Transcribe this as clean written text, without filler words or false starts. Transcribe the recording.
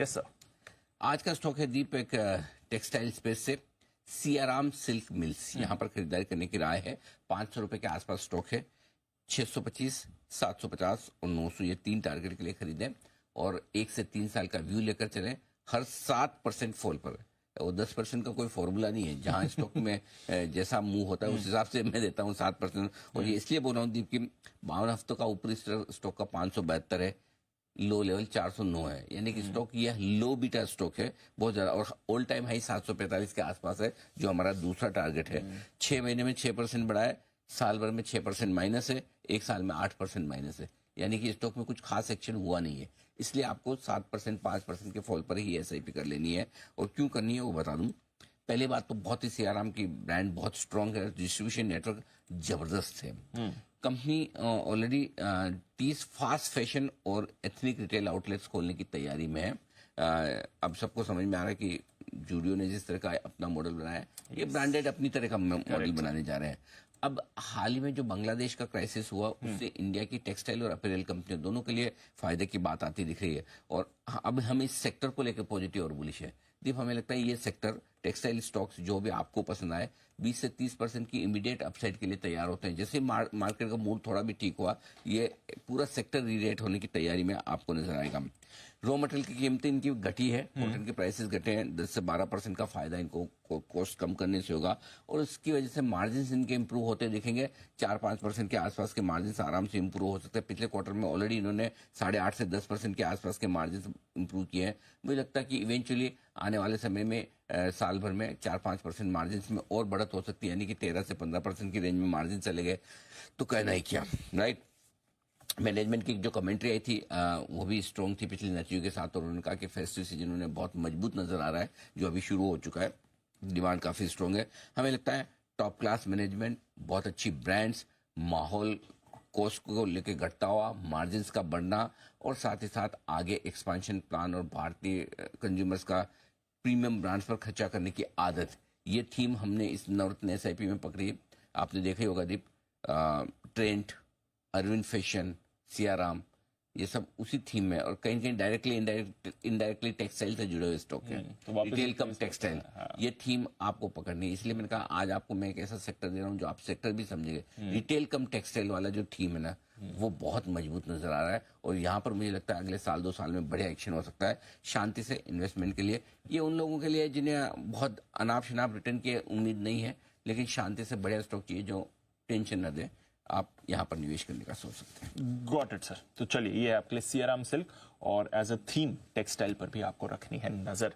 Yes sir. आज का stock है दीप एक टेक्सटाइल स्पेस से सियाराम सिल्क मिल्स, यहाँ पर खरीदारी करने की राय है। 500 रुपए के आसपास स्टॉक है। 625, 750 और 900 ये 3 टारगेट के लिए खरीदें और 1 से 3 साल का व्यू लेकर चलें। हर 7% फॉल पर है और 10% का कोई फॉर्मूला नहीं है। जहां स्टॉक में जैसा मूव होता है उस हिसाब से मैं देता हूँ 7%। और ये इसलिए बोल रहा हूँ दीप की 52 हफ्तों का ऊपरी स्टॉक का 572 है, लो लेवल 409 है, यानी कि स्टॉक ये लो बीटा स्टॉक है बहुत ज्यादा। और ऑल टाइम हाई 745 के आसपास है जो हमारा दूसरा टारगेट है। 6 महीने में 6% बढ़ा है, साल भर में 6% माइनस है, 1 साल में 8% माइनस है, यानी कि स्टॉक में कुछ खास एक्शन हुआ नहीं है। इसलिए आपको 7% 5% के फॉल पर ही एसआईपी कर लेनी है। और क्यों करनी है वो बता दूं। पहली बात तो बहुत ही सियाराम की ब्रांड बहुत स्ट्रांग है, डिस्ट्रीब्यूशन नेटवर्क जबरदस्त है। कंपनी ऑलरेडी 30 फास्ट फैशन और एथनिक रिटेल आउटलेट्स खोलने की तैयारी में है। अब सबको समझ में आ रहा है कि जूडियो ने जिस तरह का अपना मॉडल बनाया है, ये ब्रांडेड अपनी तरह का मॉडल बनाने जा रहे हैं। अब हाल ही में जो बांग्लादेश का क्राइसिस हुआ उससे इंडिया की टेक्सटाइल और अपैरल कंपनियों दोनों के लिए फायदे की बात आती दिख रही है। और अब हम इस सेक्टर को लेकर पॉजिटिव और बुलिश है। दीप, हमें लगता है ये सेक्टर टेक्सटाइल स्टॉक्स जो भी आपको पसंद आए 20 से 30% की इमीडिएट अपसाइड के लिए तैयार होते हैं। जैसे मार्केट का मूड थोड़ा भी ठीक हुआ, ये पूरा सेक्टर रीरेट होने की तैयारी में आपको नजर आएगा। रॉ मटेरियल की कीमतें इनकी घटी है, कॉटन के प्राइसेस घटे हैं, 10 से 12% का फायदा इनको कॉस्ट कम करने से होगा और उसकी वजह से मार्जिन इनके इंप्रूव होते दिखेंगे। 4-5% के आसपास के मार्जिन आराम से इंप्रूव हो सकते हैं। पिछले क्वार्टर में ऑलरेडी इन्होंने 8.5 से 10% के आसपास के मार्जिन इंप्रूव किए हैं। मुझे लगता है कि इवेंचुअली आने वाले समय में साल भर में 4-5% मार्जिन में और बढ़त हो सकती है, यानी कि 13 से 15% की रेंज में मार्जिन चले गए तो कहना ही क्या, राइट। मैनेजमेंट की जो कमेंट्री आई थी वो भी स्ट्रॉन्ग थी पिछले नतीजों के साथ और उन्होंने कहा कि फेस्टिव सीजन उन्हें बहुत मजबूत नजर आ रहा है जो अभी शुरू हो चुका है। डिमांड काफी स्ट्रॉन्ग है। हमें लगता है टॉप क्लास मैनेजमेंट, बहुत अच्छी ब्रांड्स, माहौल कॉस्ट को लेकर घटता हुआ, मार्जिन का बढ़ना और साथ ही साथ आगे एक्सपांशन प्लान और भारतीय कंज्यूमर्स का प्रीमियम ब्रांड्स पर खर्चा करने की आदत, ये थीम हमने इस नवरत्न एसआईपी में पकड़ी। आपने देखा ही होगा दीप, ट्रेंड, अरविंद फैशन, सियाराम, ये सब उसी थीम में और कहीं कहीं डायरेक्टली इनडायरेक्टली टेक्सटाइल से जुड़े हुए स्टॉक है। तो रिटेल कम टेक्सटाइल, ये थीम आपको पकड़नी है। इसलिए मैंने कहा आज आपको मैं एक ऐसा सेक्टर दे रहा हूं जो आप सेक्टर भी समझेंगे। रिटेल कम टेक्सटाइल वाला जो थीम है ना, वो बहुत मजबूत नजर आ रहा है और यहाँ पर मुझे लगता है अगले साल 2 साल में बढ़िया एक्शन हो सकता है शांति से इन्वेस्टमेंट के लिए। ये उन लोगों के लिए जिन्हें बहुत अनाप शनाप रिटर्न की उम्मीद नहीं है, लेकिन शांति से बढ़िया स्टॉक चाहिए जो टेंशन न दे, आप यहाँ पर निवेश करने का सोच सकते हैं। Got it sir. तो चलिए, ये आपके लिए सियाराम सिल्क और एज अ थीम टेक्सटाइल पर भी आपको रखनी है नजर।